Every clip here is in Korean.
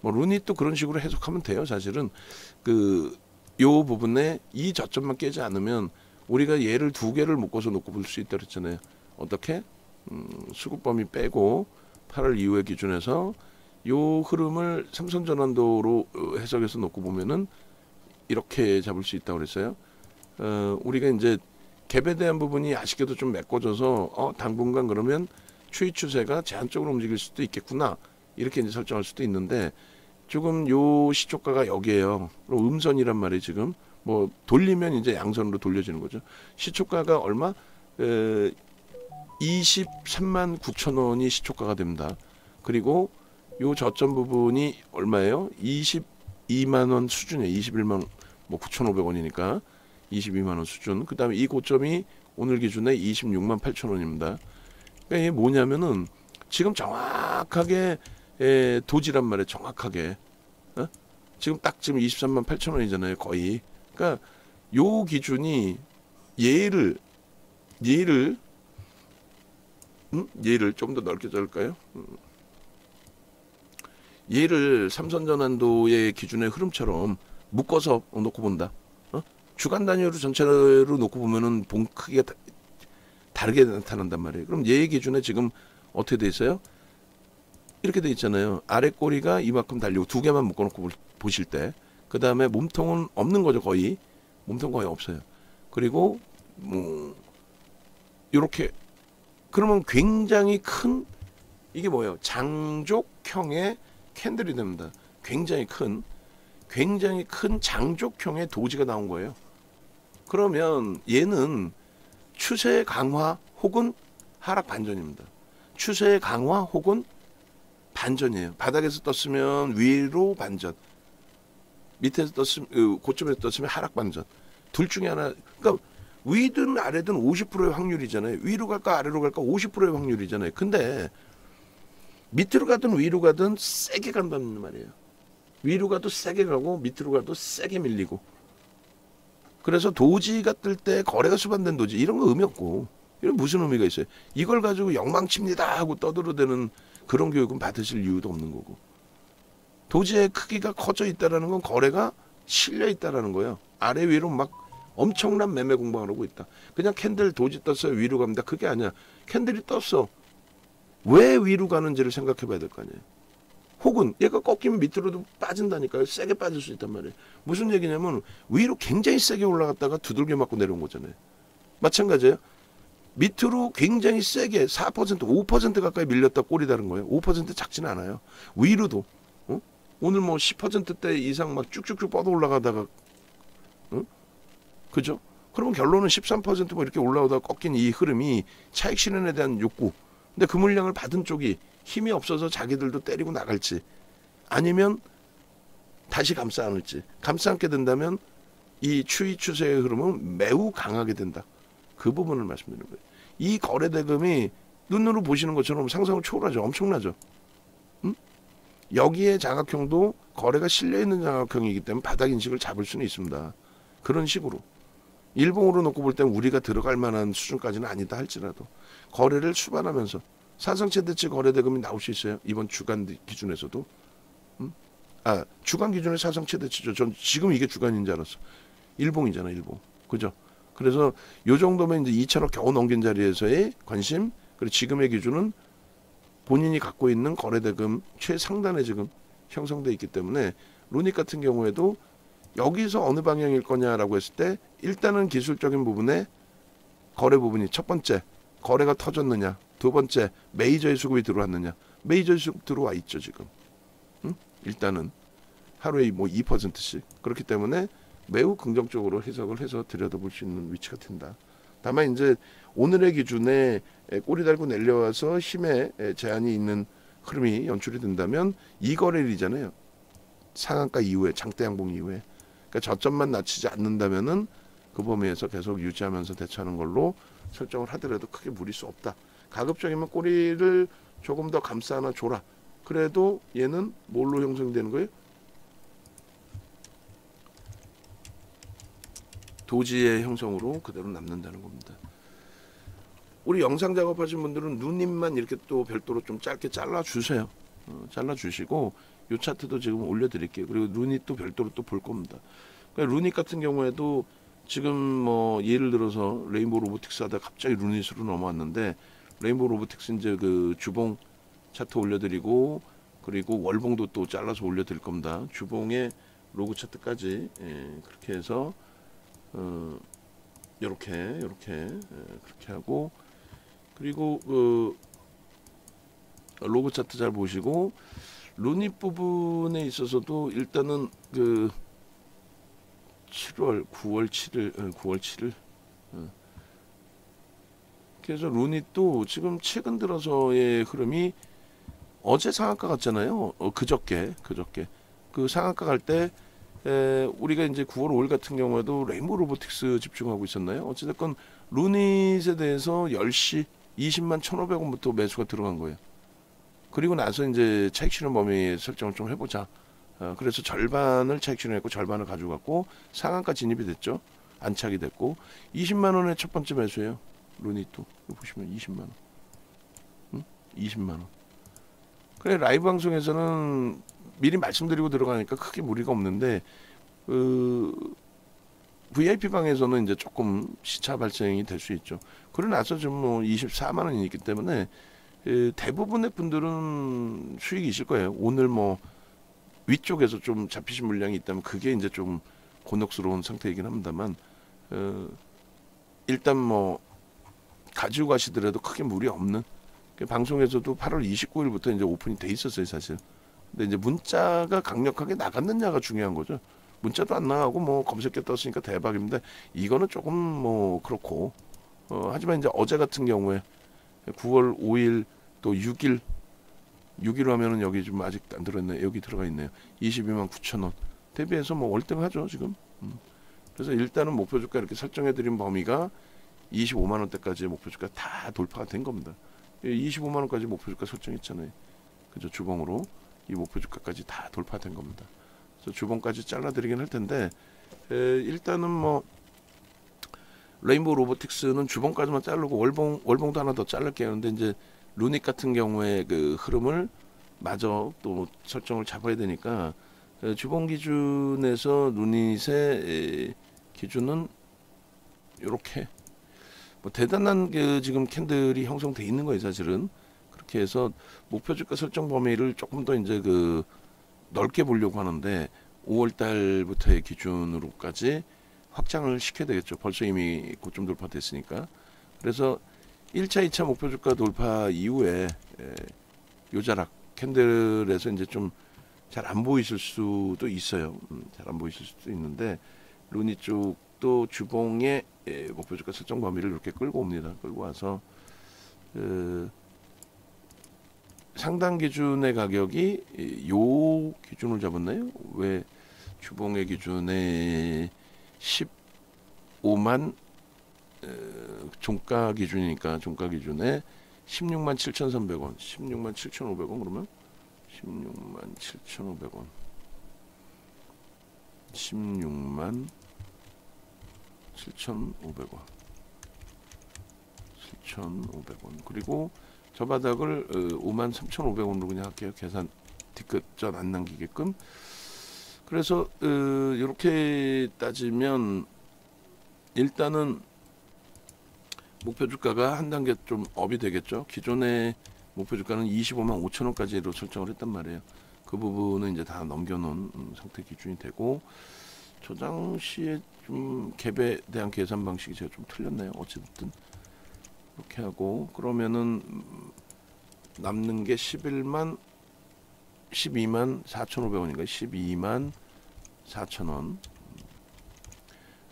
뭐 루닛도 그런 식으로 해석하면 돼요. 사실은 요 부분에 이 저점만 깨지 않으면 우리가 얘를 두 개를 묶어서 놓고 볼 수 있다 그랬잖아요. 어떻게? 수급 범위 빼고 8월 이후의 기준에서 요 흐름을 삼성전환도로 해석해서 놓고 보면은 이렇게 잡을 수 있다고 그랬어요. 우리가 이제 갭에 대한 부분이 아쉽게도 좀 메꿔져서 당분간 그러면 추이 추세가 제한적으로 움직일 수도 있겠구나 이렇게 이제 설정할 수도 있는데 지금 요 시초가가 여기에요. 음선이란 말이에요. 지금 뭐 돌리면 이제 양선으로 돌려지는 거죠. 시초가가 얼마? 23만 9천 원이 시초가가 됩니다. 그리고 요 저점 부분이 얼마예요? 22만 원 수준이에요. 21만 뭐 9,500원이니까 22만 원 수준. 그 다음에 이 고점이 오늘 기준에 26만 8천 원입니다. 그러니까 이게 뭐냐면은 지금 정확하게 도지란 말이에요. 정확하게. 지금 딱 지금 23만 8천 원이잖아요. 거의. 그러니까 요 기준이 얘를 좀 더 넓게 잡을까요? 얘를 삼성전환도의 기준의 흐름처럼 묶어서 놓고 본다. 주간 단위로 전체로 놓고 보면은 봉 크기가 다르게 나타난단 말이에요. 그럼 얘의 기준에 지금 어떻게 돼 있어요? 이렇게 돼 있잖아요. 아래 꼬리가 이만큼 달리고 두 개만 묶어놓고 보실 때, 그 다음에 몸통은 없는 거죠. 거의 몸통 거의 없어요. 그리고 뭐 이렇게 그러면 굉장히 큰 이게 뭐예요? 장족형의 캔들이 됩니다. 굉장히 큰 장족형의 도지가 나온 거예요. 그러면 얘는 추세 강화 혹은 하락 반전입니다. 추세 강화 혹은 반전이에요. 바닥에서 떴으면 위로 반전, 밑에서 떴으면 고점에서 떴으면 하락 반전. 둘 중에 하나. 그러니까 위든 아래든 50%의 확률이잖아요. 위로 갈까 아래로 갈까 50%의 확률이잖아요. 근데 밑으로 가든 위로 가든 세게 간다는 말이에요. 위로 가도 세게 가고 밑으로 가도 세게 밀리고. 그래서 도지가 뜰 때 거래가 수반된 도지 이런 거 의미 없고, 이런 무슨 의미가 있어요? 이걸 가지고 영망칩니다 하고 떠들어대는 그런 교육은 받으실 이유도 없는 거고, 도지의 크기가 커져 있다라는 건 거래가 실려 있다라는 거예요. 아래 위로 막 엄청난 매매 공방을 하고 있다. 그냥 캔들 도지 떴어요 위로 갑니다. 그게 아니야. 캔들이 떴어. 왜 위로 가는지를 생각해 봐야 될 거 아니에요. 혹은 얘가 꺾이면 밑으로도 빠진다니까요. 세게 빠질 수 있단 말이에요. 무슨 얘기냐면 위로 굉장히 세게 올라갔다가 두들겨 맞고 내려온 거잖아요. 마찬가지예요. 밑으로 굉장히 세게 4%, 5% 가까이 밀렸다 꼴이 다른 거예요. 5% 작지는 않아요. 위로도 오늘 뭐 10%대 이상 막 쭉쭉쭉 뻗어 올라가다가 그죠? 그러면 결론은 13%뭐 이렇게 올라오다가 꺾인 이 흐름이 차익 실현에 대한 욕구. 근데 그 물량을 받은 쪽이 힘이 없어서 자기들도 때리고 나갈지, 아니면 다시 감싸 안을지. 감싸 안게 된다면 이 추이 추세의 흐름은 매우 강하게 된다. 그 부분을 말씀드리는 거예요. 이 거래 대금이 눈으로 보시는 것처럼 상상을 초월하죠. 엄청나죠. 여기에 장악형도 거래가 실려있는 장악형이기 때문에 바닥 인식을 잡을 수는 있습니다. 그런 식으로. 일봉으로 놓고 볼 때는 우리가 들어갈 만한 수준까지는 아니다 할지라도 거래를 수반하면서 사상 최대치 거래 대금이 나올 수 있어요. 이번 주간 기준에서도. 주간 기준에 사상 최대치죠. 전 지금 이게 주간인 줄 알았어. 일봉이잖아, 일봉. 그죠? 그래서 요 정도면 이제 2천억 겨우 넘긴 자리에서의 관심, 그리고 지금의 기준은 본인이 갖고 있는 거래 대금 최상단에 지금 형성돼 있기 때문에 루닛 같은 경우에도 여기서 어느 방향일 거냐라고 했을 때 일단은 기술적인 부분에 거래 부분이 첫 번째 거래가 터졌느냐, 두 번째 메이저의 수급이 들어왔느냐. 메이저의 수급 들어와 있죠 지금. 일단은 하루에 뭐 2%씩. 그렇기 때문에 매우 긍정적으로 해석을 해서 들여다볼 수 있는 위치가 된다. 다만 이제 오늘의 기준에 꼬리 달고 내려와서 힘의 제한이 있는 흐름이 연출이 된다면 이 거래일이잖아요. 상한가 이후에, 장대 양봉 이후에. 그러니까 저점만 낮추지 않는다면은 그 범위에서 계속 유지하면서 대처하는 걸로 설정을 하더라도 크게 무리 수 없다. 가급적이면 꼬리를 조금 더 감싸 하나 줘라. 그래도 얘는 뭘로 형성되는 거예요? 도지의 형성으로 그대로 남는다는 겁니다. 우리 영상 작업하신 분들은 누님만 이렇게 또 별도로 좀 짧게 잘라주세요. 잘라주시고 요 차트도 지금 올려드릴게요. 그리고 루닛 또 별도로 또 볼 겁니다. 그러니까 루닛 같은 경우에도 지금 뭐 예를 들어서 레인보우 로보틱스 하다 갑자기 루닛으로 넘어왔는데, 레인보우 로보틱스 이제 그 주봉 차트 올려드리고, 그리고 월봉도 또 잘라서 올려드릴 겁니다. 주봉의 로그 차트까지, 그렇게 해서 요렇게 그렇게 하고, 그리고 그 로그 차트 잘 보시고, 루닛 부분에 있어서도 일단은 그 7월 9월 7일 그래서 루닛도 지금 최근 들어서의 흐름이 어제 상한가 갔잖아요. 그저께 그 상한가 갈 때 우리가 이제 9월 5일 같은 경우에도 레인보우 로보틱스 집중하고 있었나요? 어찌됐건 루닛에 대해서 10시 20만 1,500원부터 매수가 들어간 거예요. 그리고 나서 이제 차익 실현 범위 설정을 좀 해보자. 그래서 절반을 차익 실현했고 절반을 가져갔고 상한가 진입이 됐죠. 안착이 됐고 20만 원의 첫 번째 매수예요. 루닛도 보시면 20만 원, 20만 원. 그래, 라이브 방송에서는 미리 말씀드리고 들어가니까 크게 무리가 없는데 VIP 방에서는 이제 조금 시차 발생이 될 수 있죠. 그러고 나서 좀 뭐 24만 원이 있기 때문에 대부분의 분들은 수익이 있을 거예요. 오늘 뭐 위쪽에서 좀 잡히신 물량이 있다면 그게 이제 좀 곤혹스러운 상태이긴 합니다만, 일단 뭐 가지고 가시더라도 크게 무리 없는, 방송에서도 8월 29일부터 이제 오픈이 돼 있었어요, 사실. 근데 이제 문자가 강력하게 나갔느냐가 중요한 거죠. 문자도 안 나가고 뭐 검색해 떴으니까 대박입니다. 이거는 조금 뭐 그렇고, 하지만 이제 어제 같은 경우에 9월 5일 또 6일 하면은 여기 좀 아직 안 들어있네. 여기 들어가 있네요. 22만 9천 원 대비해서 뭐 월등하죠 지금. 그래서 일단은 목표 주가 이렇게 설정해 드린 범위가 25만 원대까지의 목표 주가 다 돌파가 된 겁니다. 25만 원까지 목표 주가 설정했잖아요. 그죠? 주봉으로 이 목표 주가까지 다 돌파된 겁니다. 그래서 주봉까지 잘라 드리긴 할 텐데, 일단은 뭐 레인보우 로보틱스는 주봉까지만 자르고 월봉도 하나 더 자를게요. 근데 이제 루닛 같은 경우에 그 흐름을 마저 또 설정을 잡아야 되니까, 주봉 기준에서 루닛의 기준은 이렇게 뭐 대단한 그 지금 캔들이 형성돼 있는 거예요, 사실은. 그렇게 해서 목표 주가 설정 범위를 조금 더 이제 그 넓게 보려고 하는데 5월 달부터의 기준으로까지 확장을 시켜야 되겠죠. 벌써 이미 고점 돌파됐으니까. 그래서 1차, 2차 목표 주가 돌파 이후에 요자락 캔들에서 이제 좀 잘 안 보이실 수도 있어요. 잘 안 보이실 수도 있는데, 루닛 쪽도 주봉의 목표 주가 설정 범위를 이렇게 끌고 옵니다. 끌고 와서 상단 기준의 가격이 요 기준을 잡았나요? 왜 주봉의 기준에 15만 종가 기준이니까 종가 기준에 16만 7,300원, 16만 7,500원 그러면 16만 7,500원, 16만 7,500원, 7,500원. 그리고 저 바닥을 5만 3,500원으로 그냥 할게요. 계산 뒤끝전 안 남기게끔. 그래서 이렇게 따지면 일단은 목표 주가가 한 단계 좀 업이 되겠죠. 기존의 목표 주가는 25만 5천 원까지로 설정을 했단 말이에요. 그 부분은 이제 다 넘겨놓은 상태 기준이 되고, 저장 시에 좀 갭에 대한 계산 방식이 제가 좀 틀렸나요? 어쨌든 이렇게 하고, 그러면은 남는 게 12만 4,500원인가? 12만 4천 원.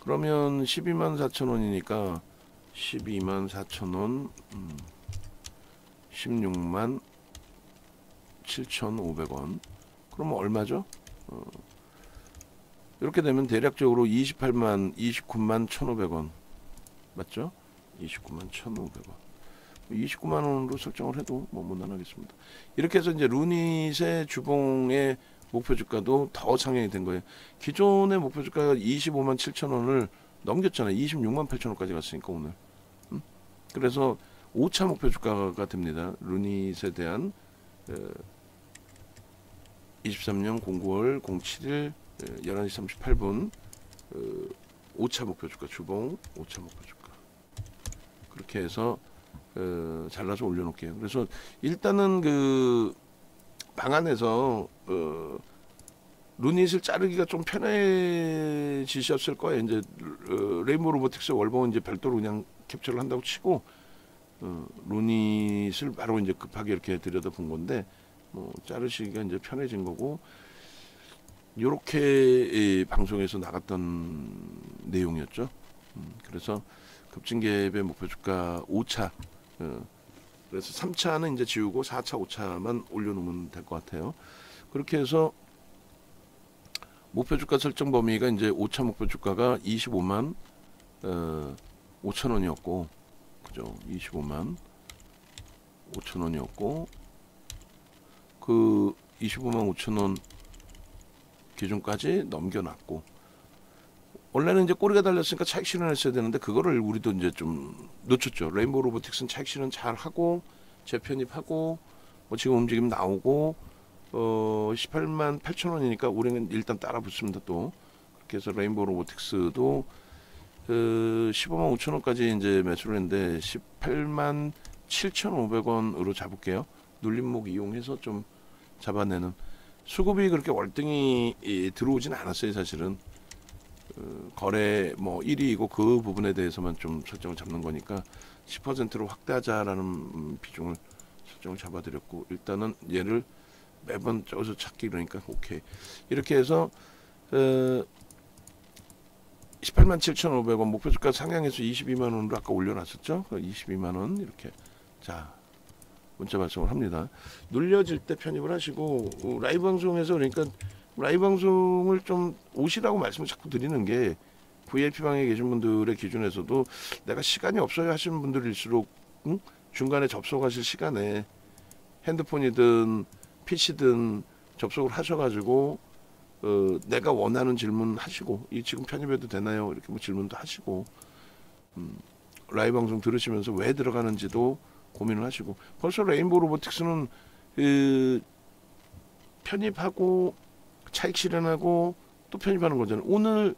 그러면 12만 4천 원이니까 12만 4천 원, 16만 7,500원. 그러면 얼마죠? 이렇게 되면 대략적으로 29만 1,500원 맞죠? 29만 1,500원. 29만 원으로 설정을 해도 뭐 무난하겠습니다. 이렇게 해서 이제 루닛의 주봉의 목표 주가도 더 상향이 된 거예요. 기존의 목표 주가가 25만 7천 원을 넘겼잖아요. 26만 8천 원까지 갔으니까 오늘. 그래서 5차 목표 주가가 됩니다. 루닛에 대한 23년 09월 07일 11시 38분 5차 목표 주가 주봉 5차 목표 주가 그렇게 해서 잘라서 올려놓을게요. 그래서 일단은 그 방안에서 루닛을 자르기가 좀 편해지셨을 거예요. 이제 레인보우 로보틱스 월봉은 이제 별도로 그냥 캡처를 한다고 치고 루닛을 바로 이제 급하게 이렇게 들여다본 건데 뭐 자르시기가 이제 편해진 거고 요렇게 방송에서 나갔던 내용이었죠. 그래서 급증갭의 목표 주가 5차 그래서 3차는 이제 지우고 4차 5차만 올려놓으면 될 것 같아요. 그렇게 해서 목표 주가 설정 범위가 이제 5차 목표 주가가 25만 5천 원이었고 그죠? 25만 5천 원이었고 그 25만 5천 원 기준까지 넘겨놨고 원래는 이제 꼬리가 달렸으니까 차익 실현했어야 되는데 그거를 우리도 이제 좀 놓쳤죠. 레인보우 로보틱스는 차익 실현 잘 하고 재편입하고 뭐 지금 움직임 나오고 18만 8천 원이니까 우리는 일단 따라 붙습니다. 또 그렇게 해서 레인보우 로보틱스도 15만 5천 원까지 이제 매수를 했는데 18만 7,500원으로 잡을게요. 눌림목 이용해서 좀 잡아내는 수급이 그렇게 월등히 들어오진 않았어요. 사실은 거래 뭐 1위이고 그 부분에 대해서만 좀 설정을 잡는 거니까 10%로 확대하자라는 비중을 설정을 잡아드렸고 일단은 얘를 매번 저기서 찾기 그러니까 오케이 이렇게 해서 18만 7,500원 목표 주가 상향해서 22만 원으로 아까 올려놨었죠. 22만 원 이렇게 자 문자 발송을 합니다. 눌려질 때 편입을 하시고 라이브 방송에서 그러니까 라이브 방송을 좀 오시라고 말씀을 자꾸 드리는 게 VIP 방에 계신 분들의 기준에서도 내가 시간이 없어요 하시는 분들일수록 중간에 접속하실 시간에 핸드폰이든 PC든 접속을 하셔가지고 내가 원하는 질문 하시고 이 지금 편입해도 되나요? 이렇게 뭐 질문도 하시고 라이브 방송 들으시면서 왜 들어가는지도 고민을 하시고 벌써 레인보우 로보틱스는 편입하고 차익 실현하고 또 편입하는 거잖아요. 오늘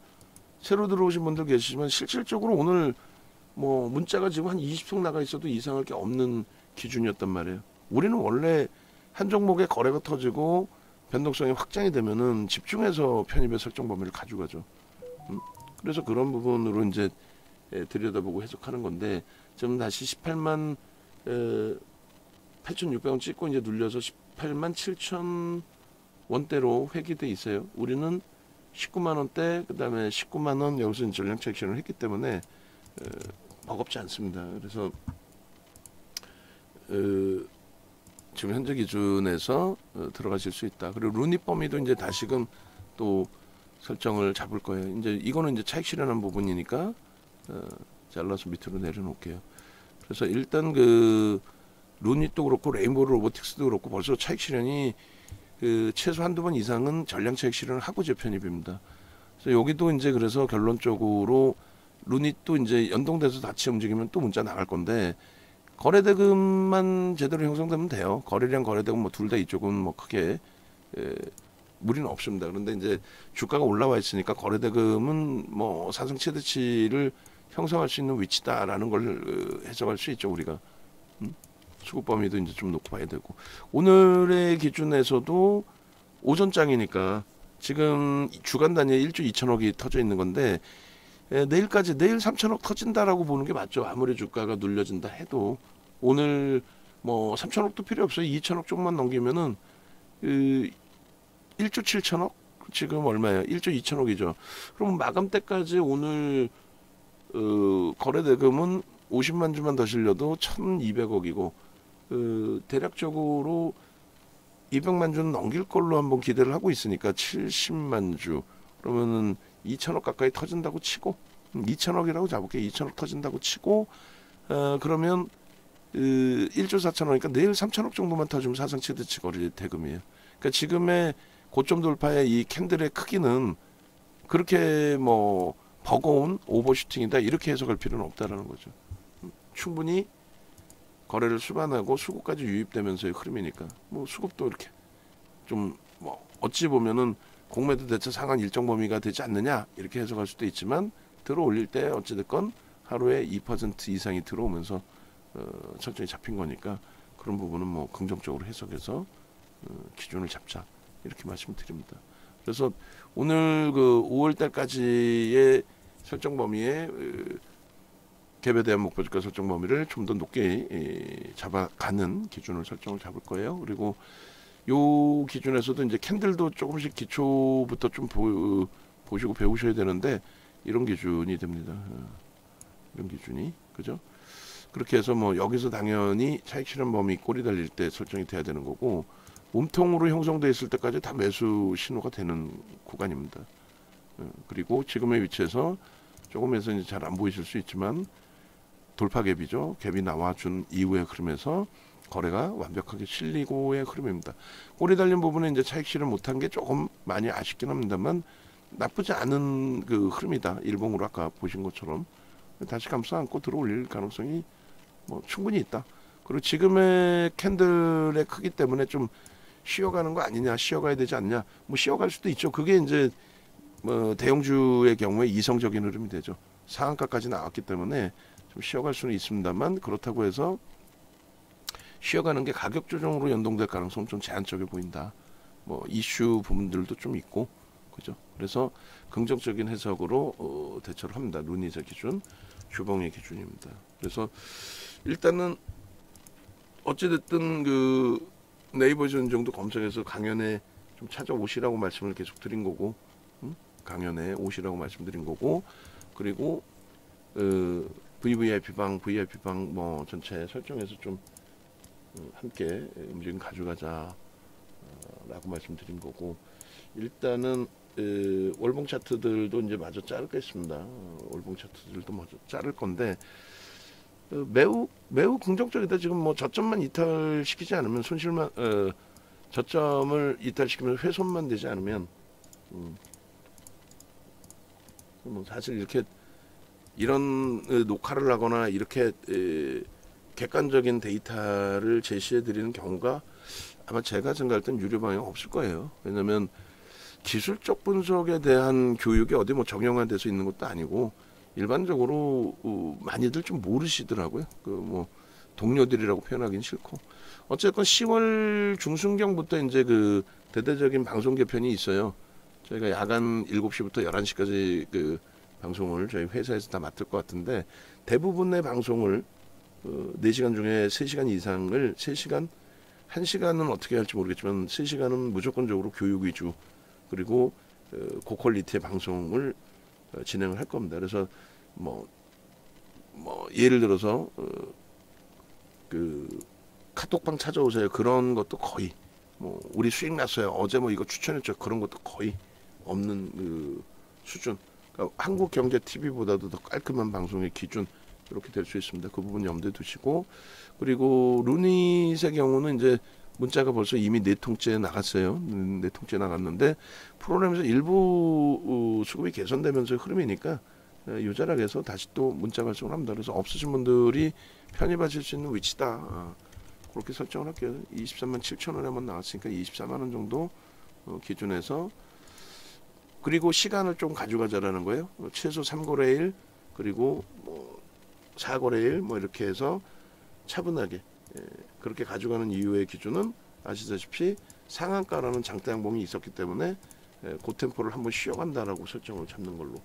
새로 들어오신 분들 계시지만 실질적으로 오늘 뭐 문자가 지금 한 20통 나가 있어도 이상할 게 없는 기준이었단 말이에요. 우리는 원래 한 종목의 거래가 터지고 변동성이 확장이 되면은 집중해서 편입의 설정 범위를 가져가죠. 그래서 그런 부분으로 이제 들여다보고 해석하는 건데 지금 다시 18만 8,600원 찍고 이제 눌려서 18만 7천 원대로 회귀돼 있어요. 우리는 19만 원대 그다음에 19만 원 여기서 전량 차익 실현을 했기 때문에 버겁지 않습니다. 그래서 지금 현재 기준에서 들어가실 수 있다. 그리고 루닛 범위도 이제 다시금 또 설정을 잡을 거예요. 이제 이거는 이제 차익 실현한 부분이니까 잘라서 밑으로 내려놓을게요. 그래서 일단 그 루닛도 그렇고 레인보우 로보틱스도 그렇고 벌써 차익 실현이 최소 한두 번 이상은 전량 차익 실현을 하고 재편입입니다. 그래서 여기도 이제 그래서 결론적으로 루닛도 이제 연동돼서 같이 움직이면 또 문자 나갈 건데 거래대금만 제대로 형성되면 돼요. 거래량 거래대금 뭐 둘 다 이쪽은 뭐 크게 무리는 없습니다. 그런데 이제 주가가 올라와 있으니까 거래대금은 뭐 상승 최대치를 형성할 수 있는 위치다라는 걸 해석할 수 있죠. 우리가 수급 범위도 이제 좀 놓고 봐야 되고 오늘의 기준에서도 오전장이니까 지금 주간 단위에 1조 2천억이 터져 있는 건데 내일까지 내일 3천억 터진다라고 보는 게 맞죠. 아무리 주가가 눌려진다 해도 오늘 뭐 3천억도 필요 없어요. 2천억 조금만 넘기면은 1조 7천억 지금 얼마예요? 1조 2천억이죠. 그럼 마감 때까지 오늘 거래대금은 50만 주만 더 실려도 1,200억이고 대략적으로 200만 주는 넘길 걸로 한번 기대를 하고 있으니까 70만 주 그러면은 2천억 가까이 터진다고 치고 2천억이라고 잡을게요. 2천억 터진다고 치고 그러면 1조 4천억이니까 내일 3천억 정도만 터지면 사상 최대치 거래 대금이에요. 그러니까 지금의 고점 돌파의 이 캔들의 크기는 그렇게 뭐 버거운 오버슈팅이다 이렇게 해석할 필요는 없다라는 거죠. 충분히 거래를 수반하고 수급까지 유입되면서의 흐름이니까 뭐 수급도 이렇게 좀 뭐 어찌 보면은 공매도 대체 상한 일정 범위가 되지 않느냐 이렇게 해석할 수도 있지만 들어올릴 때 어찌됐건 하루에 2% 이상이 들어오면서 설정이 잡힌 거니까 그런 부분은 뭐 긍정적으로 해석해서 기준을 잡자 이렇게 말씀드립니다. 그래서 오늘 그 5월 달까지의 설정 범위에 갭에 대한 목표주가 설정 범위를 좀 더 높게 잡아가는 기준을 설정을 잡을 거예요. 그리고 요 기준에서도 이제 캔들도 조금씩 기초부터 좀 보시고 배우셔야 되는데 이런 기준이 됩니다. 이런 기준이 그죠? 그렇게 해서 뭐 여기서 당연히 차익 실현 범위 꼬리 달릴 때 설정이 돼야 되는 거고 몸통으로 형성돼 있을 때까지 다 매수 신호가 되는 구간입니다. 그리고 지금의 위치에서 조금에서 이제 잘 안 보이실 수 있지만 돌파 갭이죠. 갭이 나와준 이후의 흐름에서 거래가 완벽하게 실리고의 흐름입니다. 꼬리 달린 부분에 이제 차익 실현 못한 게 조금 많이 아쉽긴 합니다만 나쁘지 않은 그 흐름이다. 일봉으로 아까 보신 것처럼 다시 감싸 안고 들어올릴 가능성이 뭐 충분히 있다. 그리고 지금의 캔들의 크기 때문에 좀 쉬어가는 거 아니냐, 쉬어가야 되지 않냐, 뭐 쉬어갈 수도 있죠. 그게 이제 뭐 대형주의 경우에 이성적인 흐름이 되죠. 상한가까지 나왔기 때문에 좀 쉬어갈 수는 있습니다만 그렇다고 해서 쉬어가는 게 가격 조정으로 연동될 가능성은 좀 제한적이 보인다. 뭐 이슈 부분들도 좀 있고 그죠. 그래서 긍정적인 해석으로 대처를 합니다. 루니저 기준, 주봉의 기준입니다. 그래서 일단은 어찌됐든 그 네이버 전정도 검색해서 강연에 좀 찾아오시라고 말씀을 계속 드린 거고, 강연에 오시라고 말씀드린 거고, 그리고 VVIP 방 뭐 전체 설정해서 좀 함께 움직임 가져가자 라고 말씀드린 거고, 일단은 월봉 차트들도 이제 마저 자를 거 있습니다. 월봉 차트들도 마저 자를 건데 매우 긍정적이다. 지금 뭐 저점만 이탈시키지 않으면 손실만 저점을 이탈시키면 훼손만 되지 않으면 뭐 사실 이렇게 이런 녹화를 하거나 이렇게 객관적인 데이터를 제시해 드리는 경우가 아마 제가 생각할 땐 유료 방향 없을 거예요. 왜냐면 기술적 분석에 대한 교육이 어디 뭐 정형화돼서 있는 것도 아니고 일반적으로 많이들 좀 모르시더라고요. 그 뭐 동료들이라고 표현하기는 싫고 어쨌건 10월 중순경부터 이제 그 대대적인 방송 개편이 있어요. 저희가 야간 7시부터 11시까지 그 방송을 저희 회사에서 다 맡을 것 같은데 대부분의 방송을 4시간 중에 3시간 이상을 3시간 1시간은 어떻게 할지 모르겠지만 3시간은 무조건적으로 교육 위주 그리고 고퀄리티의 방송을 진행을 할 겁니다. 그래서 뭐 예를 들어서 그 카톡방 찾아오세요. 그런 것도 거의 뭐 우리 수익 났어요. 어제 뭐 이거 추천했죠. 그런 것도 거의 없는 그 수준. 그러니까 한국 경제 TV보다도 더 깔끔한 방송의 기준 이렇게 될 수 있습니다. 그 부분 염두에 두시고 그리고 루닛의 경우는 이제 문자가 벌써 이미 4통째 나갔어요. 4통째 나갔는데 프로그램에서 일부 수급이 개선되면서 흐름이니까 유자락에서 다시 또 문자 발송을 합니다. 그래서 없으신 분들이 편입하실 수 있는 위치다. 그렇게 설정을 할게요. 23만 7천 원에 한번 나왔으니까 24만 원 정도 기준에서 그리고 시간을 좀 가져가자라는 거예요. 최소 3거래일 그리고 뭐 4거래일 뭐 이렇게 해서 차분하게 그렇게 가져가는 이유의 기준은 아시다시피 상한가라는 장대 양봉이 있었기 때문에 그 템포를 한번 쉬어간다라고 설정을 잡는 걸로